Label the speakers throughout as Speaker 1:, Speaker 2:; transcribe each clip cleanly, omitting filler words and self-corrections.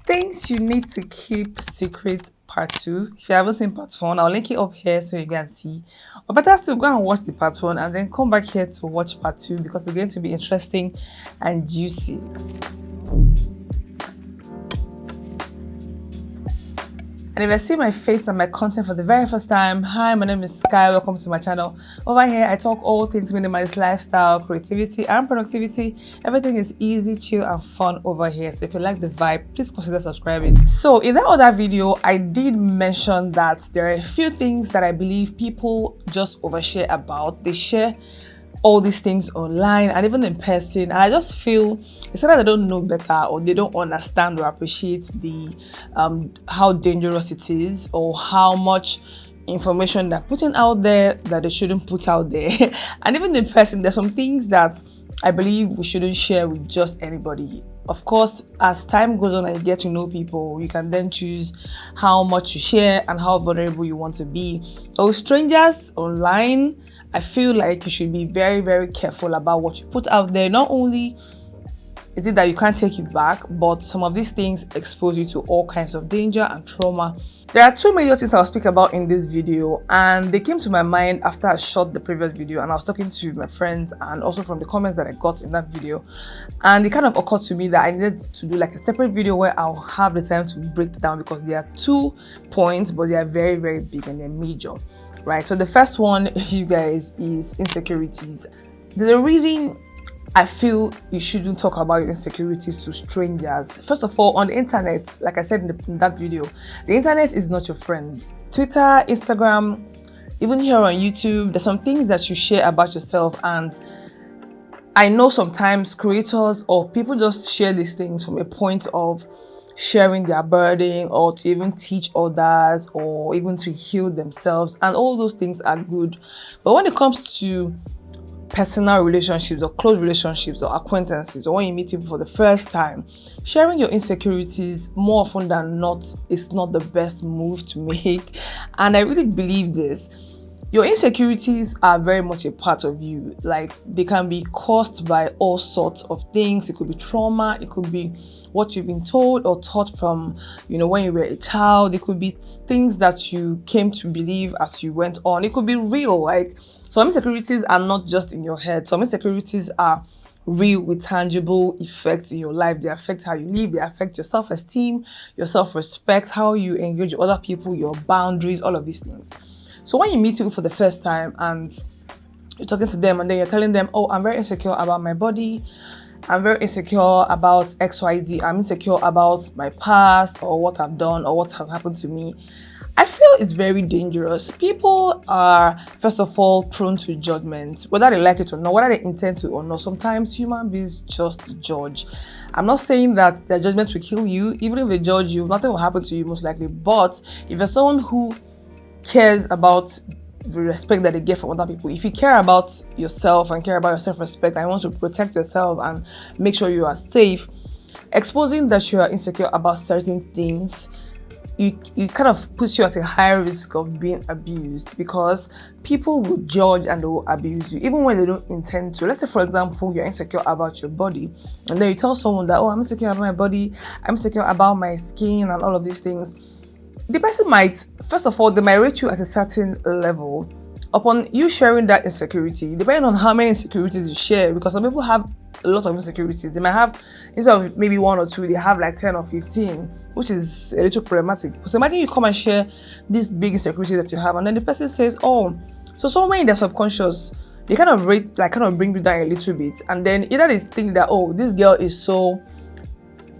Speaker 1: Things you need to keep secret part 2. If you haven't seen part 1, I'll link it up here so you can see. Or better still, go and watch the part 1 and then come back here to watch part 2 because it's going to be interesting and juicy. And if I see my face and my content for the very first time, hi, my name is Sky. Welcome to my channel. Over here, I talk all things minimalist lifestyle, creativity, and productivity. Everything is easy, chill, and fun over here. So if you like the vibe, please consider subscribing. So in that other video, I did mention that there are a few things that I believe people just overshare about. They share all these things online and even in person, and I just feel it's either they don't know better or they don't understand or appreciate the how dangerous it is or how much information they're putting out there that they shouldn't put out there. And even in person, there's some things that I believe we shouldn't share with just anybody. Of course, as time goes on and you get to know people, you can then choose how much you share and how vulnerable you want to be. But with strangers online, I feel like you should be very, very careful about what you put out there. Not only is it that you can't take it back, but some of these things expose you to all kinds of danger and trauma. There are two major things I'll speak about in this video, and they came to my mind after I shot the previous video and I was talking to my friends and also from the comments that I got in that video. And it kind of occurred to me that I needed to do like a separate video where I'll have the time to break it down because there are 2 points, but they are very, very big and they're major. Right, so the first one, you guys, is insecurities. There's a reason I feel you shouldn't talk about your insecurities to strangers. First of all, on the internet, like I said in that video, the internet is not your friend. Twitter, Instagram, even here on YouTube, there's some things that you share about yourself, and I know sometimes creators or people just share these things from a point of sharing their burden or to even teach others or even to heal themselves, and all those things are good. But when it comes to personal relationships or close relationships or acquaintances, or when you meet people for the first time, sharing your insecurities more often than not is not the best move to make. And I really believe this. Your insecurities are very much a part of you. Like, they can be caused by all sorts of things. It could be trauma, it could be what you've been told or taught from, when you were a child. It could be things that you came to believe as you went on. It could be real. Like, some insecurities are not just in your head. Some insecurities are real with tangible effects in your life. They affect how you live. They affect your self-esteem, your self-respect, how you engage with other people, your boundaries, all of these things. So when you meet people for the first time and you're talking to them and then you're telling them, oh, I'm very insecure about my body, I'm very insecure about XYZ, I'm insecure about my past or what I've done or what has happened to me, I feel it's very dangerous. People are, first of all, prone to judgment, whether they like it or not, whether they intend to or not. Sometimes human beings just judge. I'm not saying that their judgment will kill you. Even if they judge you, nothing will happen to you most likely. But if you're someone who cares about the respect that they get from other people, if you care about yourself and care about your self-respect and want to protect yourself and make sure you are safe, exposing that you are insecure about certain things, it kind of puts you at a higher risk of being abused, because people will judge and they will abuse you even when they don't intend to. Let's say, for example, you're insecure about your body and then you tell someone that, oh, I'm insecure about my body, I'm insecure about my skin and all of these things. The person might, first of all, they might rate you at a certain level upon you sharing that insecurity, depending on how many insecurities you share, because some people have a lot of insecurities. They might have, instead of maybe 1 or 2, they have like 10 or 15, which is a little problematic. So imagine you come and share this big insecurity that you have, and then the person says, oh, so somewhere in their subconscious, they kind of bring you down a little bit, and then either they think that, oh, this girl is so,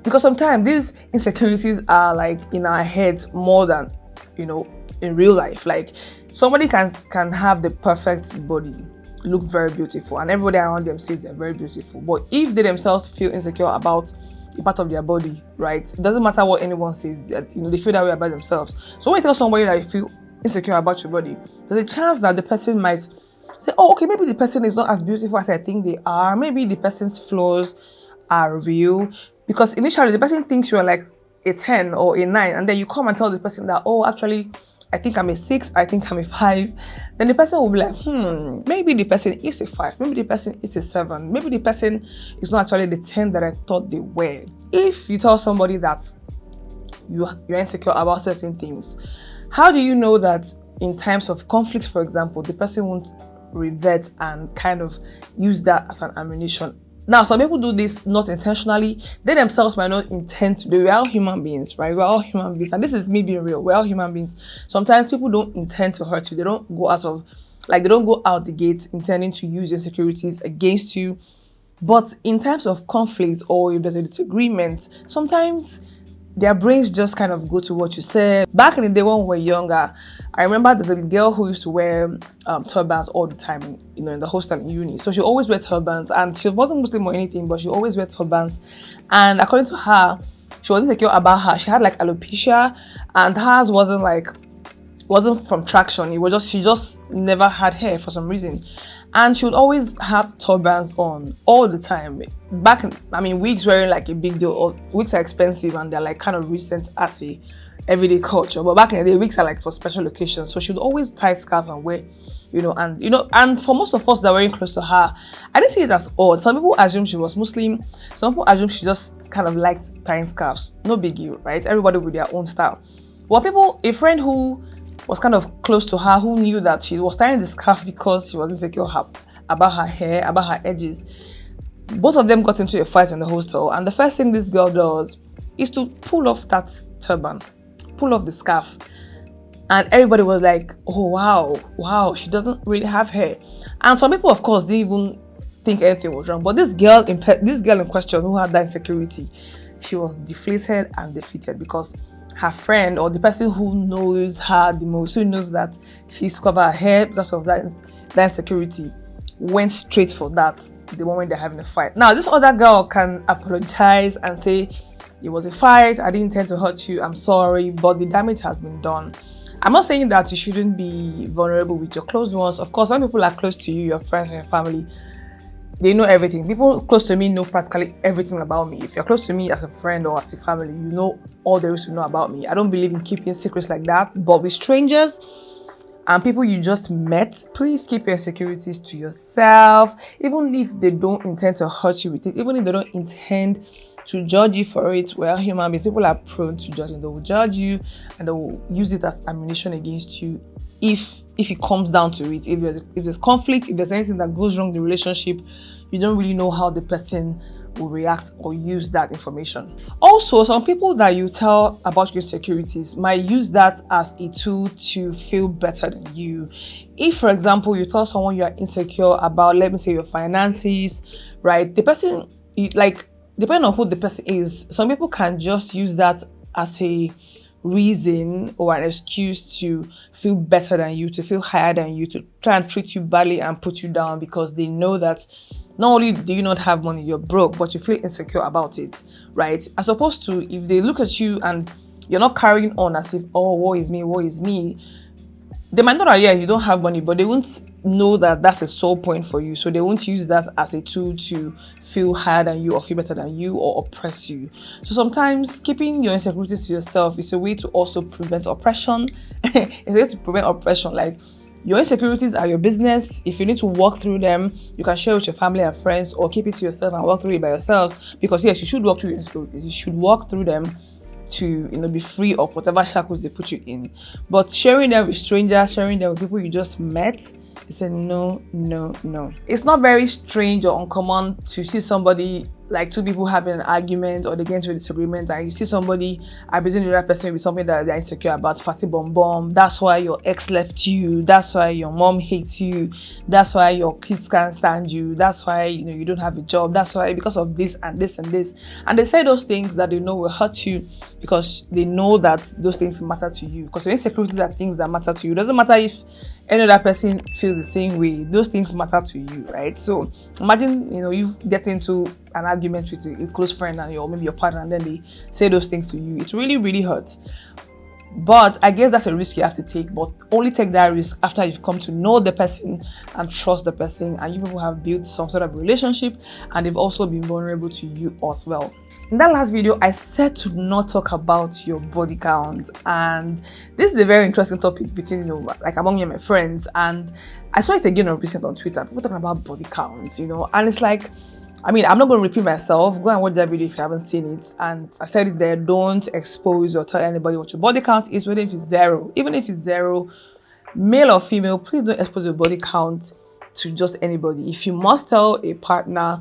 Speaker 1: because sometimes these insecurities are like in our heads more than, in real life. Like, somebody can have the perfect body, look very beautiful, and everybody around them says they're very beautiful. But if they themselves feel insecure about a part of their body, right, it doesn't matter what anyone says, they feel that way about themselves. So when you tell somebody that you feel insecure about your body, there's a chance that the person might say, oh, okay, maybe the person is not as beautiful as I think they are. Maybe the person's flaws are real. Because initially the person thinks you're like a 10 or a 9, and then you come and tell the person that, oh, actually, I think I'm a 6, I think I'm a 5. Then the person will be like, maybe the person is a 5, maybe the person is a 7, maybe the person is not actually the 10 that I thought they were. If you tell somebody that you're insecure about certain things. How do you know that in times of conflict, for example, the person won't revert and kind of use that as an ammunition? Now, some people do this not intentionally. They themselves might not intend to do it. We're all human beings, right? We're all human beings. And this is me being real. We're all human beings. Sometimes people don't intend to hurt you. They don't go out the gate intending to use your insecurities against you. But in times of conflict, or if there's a disagreement, sometimes their brains just kind of go to what you said. Back in the day when we were younger, I remember there's a girl who used to wear turbans all the time, in the hostel in uni. So she always wear turbans, and she wasn't Muslim or anything, but she always wear turbans. And according to her, she wasn't secure about her. She had like alopecia, and hers wasn't from traction. It was just, she just never had hair for some reason. And she would always have turbans on all the time. Wigs wearing like a big deal. Wigs are expensive and they're like kind of recent as a everyday culture. But back in the day, wigs are like for special occasions. So she would always tie scarf and wear, and for most of us that were wearing close to her, I didn't see it as odd. Some people assume she was Muslim. Some people assume she just kind of liked tying scarves. No biggie, right? Everybody with their own style. A friend who was kind of close to her, who knew that she was tying the scarf because she was insecure about her hair, about her edges. Both of them got into a fight in the hostel, and the first thing this girl does is to pull off that turban, pull off the scarf, and everybody was like, oh wow, she doesn't really have hair. And some people, of course, didn't even think anything was wrong, but this girl in question who had that insecurity, she was deflated and defeated because her friend, or the person who knows her the most, who knows that she's covered her hair because of that insecurity, went straight for that the moment they're having a fight. Now, this other girl can apologize and say, it was a fight, I didn't intend to hurt you, I'm sorry, but the damage has been done. I'm not saying that you shouldn't be vulnerable with your close ones. Of course, when people are close to you, your friends and your family, they know everything. People close to me know practically everything about me. If you're close to me as a friend or as a family, you know all there is to know about me. I don't believe in keeping secrets like that. But with strangers and people you just met, please keep your insecurities to yourself. Even if they don't intend to hurt you with it, even if they don't intend to judge you for it, well, human beings, people are prone to judging. They will judge you and they will use it as ammunition against you if it comes down to it. If there's conflict, if there's anything that goes wrong in the relationship, you don't really know how the person will react or use that information. Also, some people that you tell about your insecurities might use that as a tool to feel better than you. If, for example, you tell someone you are insecure about, let me say, your finances, right? The person, depending on who the person is, some people can just use that as a reason or an excuse to feel better than you, to feel higher than you, to try and treat you badly and put you down because they know that not only do you not have money, you're broke, but you feel insecure about it, right? As opposed to if they look at you and you're not carrying on as if, oh, woe is me, they might not know, yeah, you don't have money, but they won't know that that's a sole point for you. So they won't use that as a tool to feel higher than you or feel better than you or oppress you. So sometimes keeping your insecurities to yourself is a way to also prevent oppression. It's a way to prevent oppression. Like, your insecurities are your business. If you need to walk through them, you can share with your family and friends, or keep it to yourself and walk through it by yourselves. Because yes, you should walk through your insecurities. You should walk through them to be free of whatever shackles they put you in. But sharing them with strangers, sharing them with people you just met, is a no. It's not very strange or uncommon to see somebody, like two people having an argument or they get into a disagreement, and you see somebody abusing the other person with something that they're insecure about, fatty bomb. That's why your ex left you. That's why your mom hates you. That's why your kids can't stand you. That's why you don't have a job. That's why because of this and this and this. And they say those things that they know will hurt you because they know that those things matter to you. Because your insecurities are things that matter to you. It doesn't matter if any other person feels the same way. Those things matter to you, right? So imagine you get into an argument with a close friend and maybe your partner, and then they say those things to you. It really, really hurts. But I guess that's a risk you have to take, but only take that risk after you've come to know the person and trust the person, and you people have built some sort of relationship and they've also been vulnerable to you as well. In that last video, I said to not talk about your body count, and this is a very interesting topic between among me and my friends, and I saw it again on recent on Twitter. People talking about body count, and it's like, I mean, I'm not going to repeat myself. Go and watch that video if you haven't seen it. And I said it there, don't expose or tell anybody what your body count is, whether if it's zero. Even if it's zero, male or female, please don't expose your body count to just anybody. If you must tell a partner,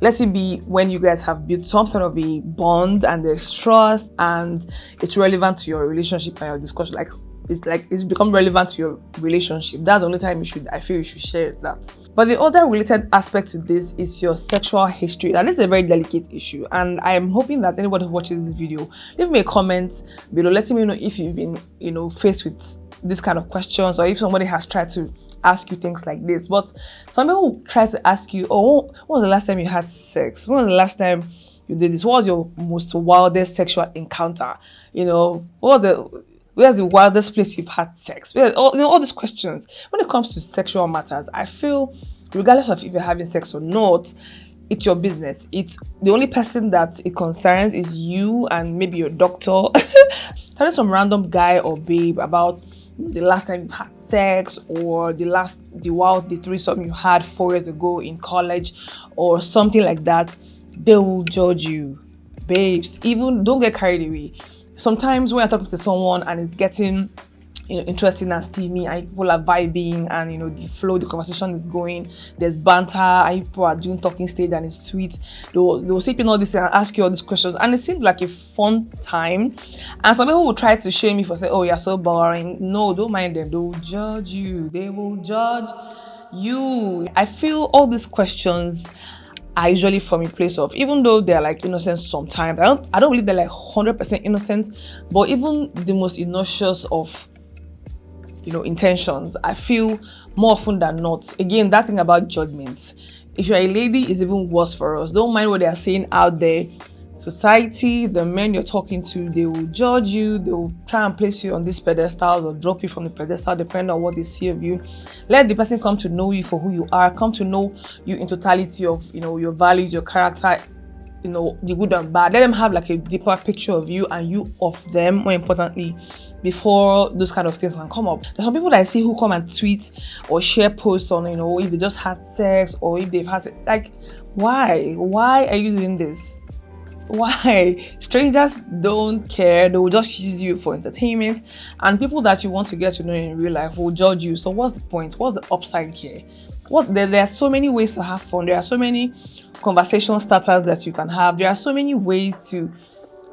Speaker 1: let it be when you guys have built some sort of a bond and there's trust and it's relevant to your relationship and your discussion. It's become relevant to your relationship. That's the only time I feel you should share that. But the other related aspect to this is your sexual history. And this is a very delicate issue. And I am hoping that anybody who watches this video, leave me a comment below letting me know if you've been, faced with this kind of questions, or if somebody has tried to ask you things like this. But some people try to ask you, oh, when was the last time you had sex? When was the last time you did this? What was your most wildest sexual encounter? Where's the wildest place you've had sex? All these questions. When it comes to sexual matters, I feel regardless of if you're having sex or not, it's your business. It's the only person that it concerns is you and maybe your doctor. Telling some random guy or babe about the last time you've had sex, or the threesome you had 4 years ago in college or something like that, they will judge you. Babes, even don't get carried away. Sometimes when I'm talking to someone and it's getting interesting and steamy and people are vibing and the conversation is going, there's banter and people are doing talking stage and it's sweet, they'll say all this and ask you all these questions and it seems like a fun time. And some people will try to shame me for saying, oh, you're so boring. No, don't mind them. They'll judge you. They will judge you. I feel all these questions are usually from a place of, even though they're like innocent sometimes, I don't believe they're like 100% innocent, but even the most innocent of intentions, I feel more often than not, again, that thing about judgment, if you're a lady, is even worse for us. Don't mind what they are saying out there. Society, the men you're talking to, they will judge you, they will try and place you on this pedestal or drop you from the pedestal depending on what they see of you. Let the person come to know you for who you are, come to know you in totality of your values, your character, the good and bad. Let them have like a deeper picture of you and you of them, more importantly, before those kind of things can come up. There's some people that I see who come and tweet or share posts on if they just had sex or if they've had sex. Like, why are you doing this? Why? Strangers don't care. They will just use you for entertainment, and people that you want to get to know in real life will judge you. So what's the point? What's the upside here? There are so many ways to have fun. There are so many conversation starters that you can have. There are so many ways to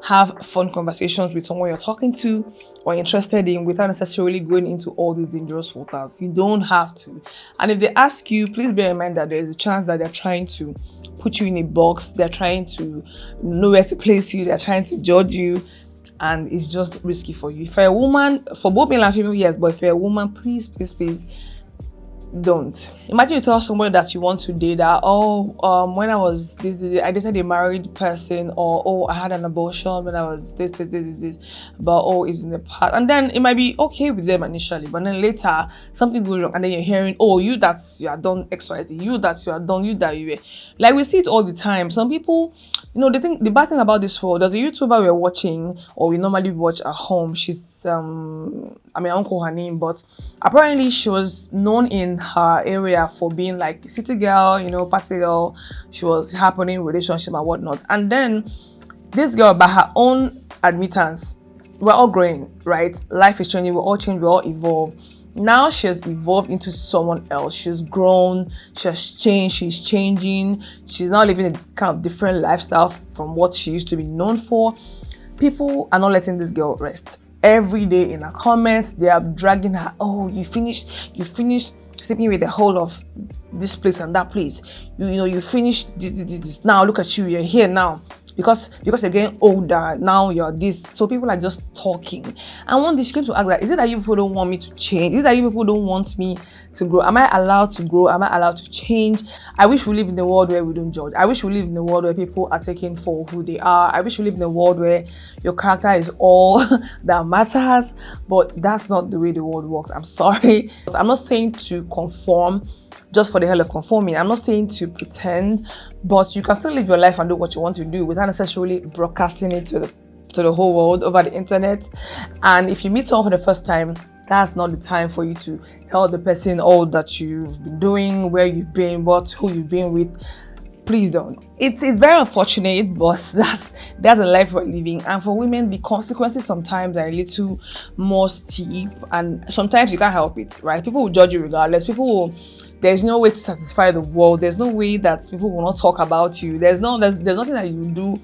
Speaker 1: have fun conversations with someone you're talking to or interested in without necessarily going into all these dangerous waters. You don't have to. And if they ask you, please bear in mind that there is a chance that they're trying to put you in a box. They're trying to know where to place you. They're trying to judge you. And it's just risky for you. If you're a woman, for both male and female, yes, but if you're a woman, please don't. Imagine you tell somebody that you want to date that, when I was I dated a married person, or I had an abortion when I was this, but it's in the past. And then it might be okay with them initially, but then later something goes wrong and then you're hearing, you are done XYZ, you are done, you were. Like, we see it all the time. Some people, the bad thing about this world, there's a YouTuber we're watching, or we normally watch at home. She's I won't call her name, but apparently she was known in her area for being like the city girl, party girl. She was happening relationship and whatnot. And then this girl, by her own admittance, we're all growing, right? Life is changing, we're all changing, we're all evolve. Now she has evolved into someone else. She's grown, she has changed, she's changing. She's now living a kind of different lifestyle from what she used to be known for. People are not letting this girl rest. Every day in her comments, they are dragging her. Oh, you finished sleeping with the whole of this place and that place. You finished this. Now look at you, you're here now. Because you're getting older, now you're this. So people are just talking. And one day she came to ask that, is it that you people don't want me to change? Is it that you people don't want me to grow? Am I allowed to grow? Am I allowed to change? I wish we live in a world where we don't judge. I wish we live in a world where people are taken for who they are. I wish we live in a world where your character is all that matters. But that's not the way the world works. I'm sorry. I'm not saying to conform just for the hell of conforming. I'm not saying to pretend, but you can still live your life and do what you want to do without necessarily broadcasting it to the whole world over the internet. And if you meet someone for the first time, that's not the time for you to tell the person all that you've been doing, where you've been, who you've been with. Please don't. It's very unfortunate, but that's the life we're living. And for women, the consequences sometimes are a little more steep, and sometimes you can't help it, right? People will judge you regardless. There's no way to satisfy the world. There's no way that people will not talk about you. There's nothing that you do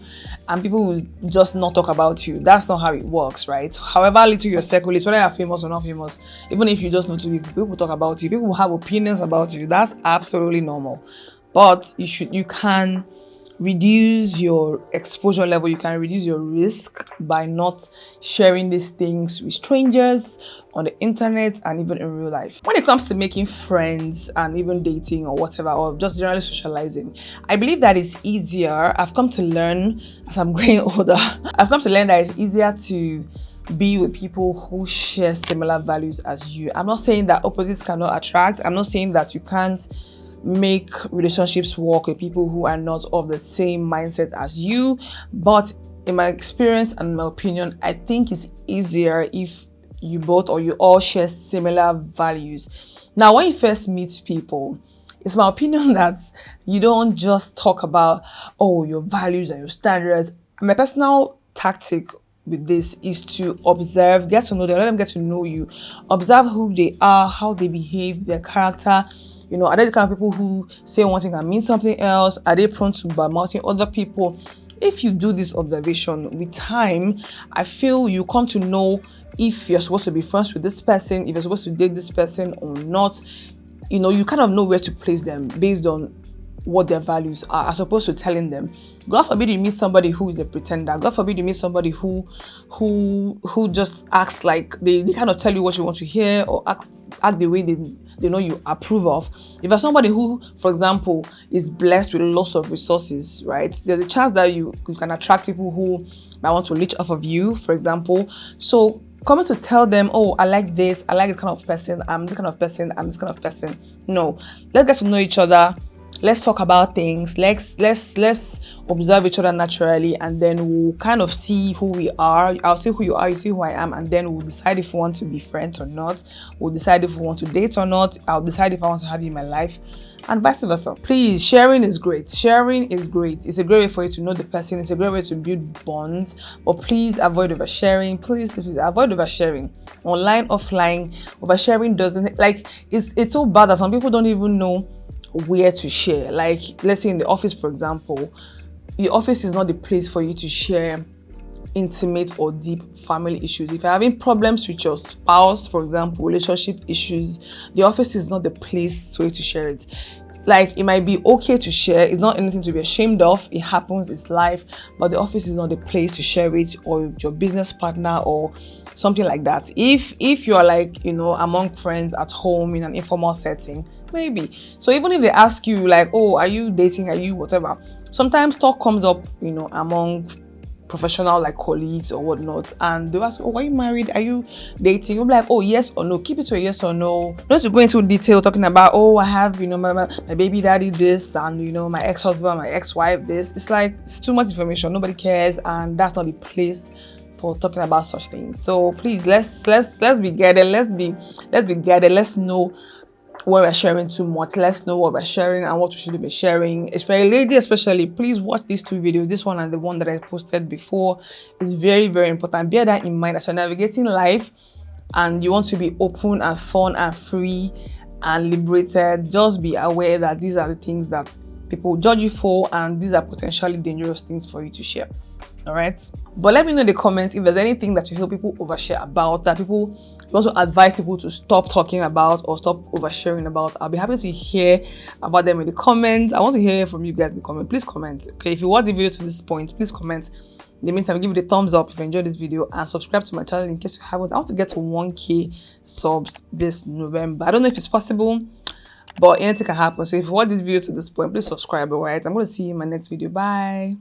Speaker 1: and people will just not talk about you. That's not how it works, right? However little your circle is, whether you're famous or not famous, even if you just know two people will talk about you. People will have opinions about you. That's absolutely normal. But you can reduce your exposure level, you can reduce your risk by not sharing these things with strangers on the internet and even in real life. When it comes to making friends and even dating or whatever, or just generally socializing, I believe that it's easier. I've come to learn as I'm growing older, I've come to learn that it's easier to be with people who share similar values as you. I'm not saying that opposites cannot attract. I'm not saying that you can't make relationships work with people who are not of the same mindset as you, but in my experience and my opinion, I think it's easier if you both or you all share similar values. Now, when you first meet people, it's my opinion that you don't just talk about your values and your standards. My personal tactic with this is to observe, get to know them, let them get to know you, observe who they are, how they behave, their character. Are they the kind of people who say one thing and mean something else? Are they prone to badmouthing other people? If you do this observation with time, I feel you come to know if you're supposed to be friends with this person, if you're supposed to date this person or not. You kind of know where to place them based on what their values are, as opposed to telling them. God forbid you meet somebody who is a pretender. God forbid you meet somebody who just acts like they kind of tell you what you want to hear, or act the way they know you approve of. If you're somebody who, for example, is blessed with lots of resources, right, there's a chance that you can attract people who might want to leech off of you, for example. So coming to tell them, I like this kind of person, I'm this kind of person, I'm this kind of person. No, let's get to know each other. Let's talk about things. Let's observe each other naturally, and then we'll kind of see who we are. I'll see who you are, you see who I am, and then we'll decide if we want to be friends or not. We'll decide if we want to date or not. I'll decide if I want to have you in my life, and vice versa. Please, sharing is great. Sharing is great. It's a great way for you to know the person. It's a great way to build bonds. But please avoid oversharing. Please avoid oversharing. Online, offline, oversharing doesn't it's so bad that some people don't even know where to share. Like, let's say in the office, for example, the office is not the place for you to share intimate or deep family issues. If you're having problems with your spouse, for example, relationship issues, the office is not the place for you to share it. Like, it might be okay to share. It's not anything to be ashamed of. It happens, it's life. But the office is not the place to share it, or your business partner or something like that. If you are among friends at home in an informal setting, maybe. So even if they ask you are you dating, are you whatever, sometimes talk comes up, among professional colleagues or whatnot, and they ask, are you married, are you dating? You'll be like, yes or no. Keep it to a yes or no. Not to go into detail talking about I have my baby daddy this, and my ex-husband, my ex-wife this. It's too much information. Nobody cares, and that's not the place for talking about such things. So please, let's be guided. Let's be guided. Let's know when we're sharing too much. Let's know what we're sharing and what we shouldn't be sharing. It's for a lady especially. Please watch these two videos, this one and the one that I posted before. It's very, very important. Bear that in mind as you're navigating life and you want to be open and fun and free and liberated. Just be aware that these are the things that people judge you for, and these are potentially dangerous things for you to share. All right, but let me know in the comments if there's anything that you feel people overshare about, that you want to advise people to stop talking about or stop oversharing about. I'll be happy to hear about them in the comments. I want to hear from you guys in the comments. Please comment. Okay, if you watch the video to this point, please comment. In the meantime, give it a thumbs up if you enjoyed this video, and subscribe to my channel in case you haven't. I want to get to 1K subs this November. I don't know if it's possible, but anything can happen. So if you watch this video to this point, please subscribe. All right, I'm going to see you in my next video. Bye.